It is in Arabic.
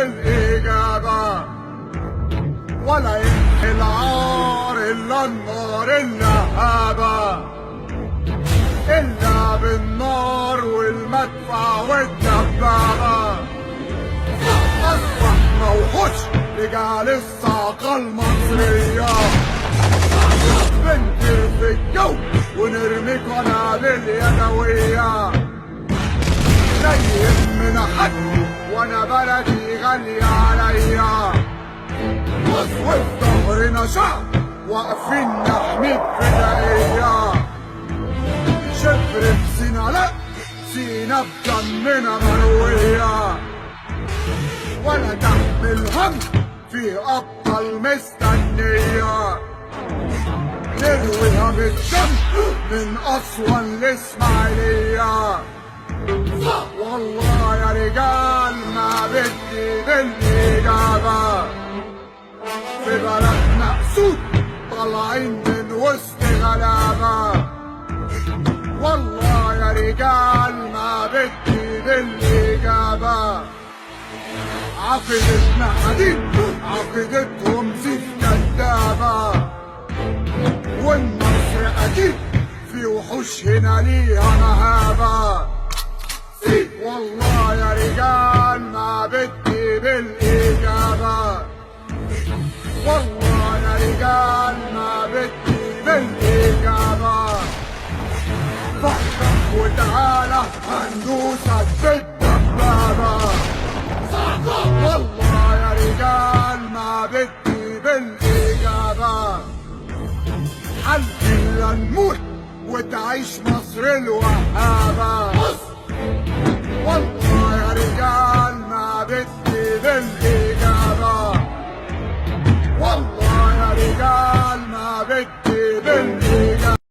بالإجابة، ولا يمحي العار إلا النار اللهابة، إلا بالنار والمدفع والدبابة. أصبح موحوش رجال الصاقة المصرية، بنطير في الجو ونرمي قنابل يدوية. لا يهمنا حد وانا بلدي غالية عليا، وفي ظهرنا شعب واقفين نحمي الفدائية. شبر في سينا لا، سينا بدمنا مروية، ولا تحمل هم في أبطال مستنية. نرويها بالدم من أسوان لإسماعيلية. والله يا رجال ما بدي بالإجابة، في بلدنا أسود طالعين من وسط غلابة. والله يا رجال ما بدي بالإجابة، عقيدتنا حديد عقيدتهم زيت كدابة، والنصر أكيد في وحوش هنا ليها مهابة. والله يا رجال ما بدي بالإجابة، والله يا رجال ما بدي بالإجابة. فكر وتعالى هندوسك بالدبابة. والله يا رجال ما بدي بالإجابة، حل إلا نموت وتعيش مصر الوهابة. والله يا رجال ما بدي بالإجابة، والله يا رجال ما بدي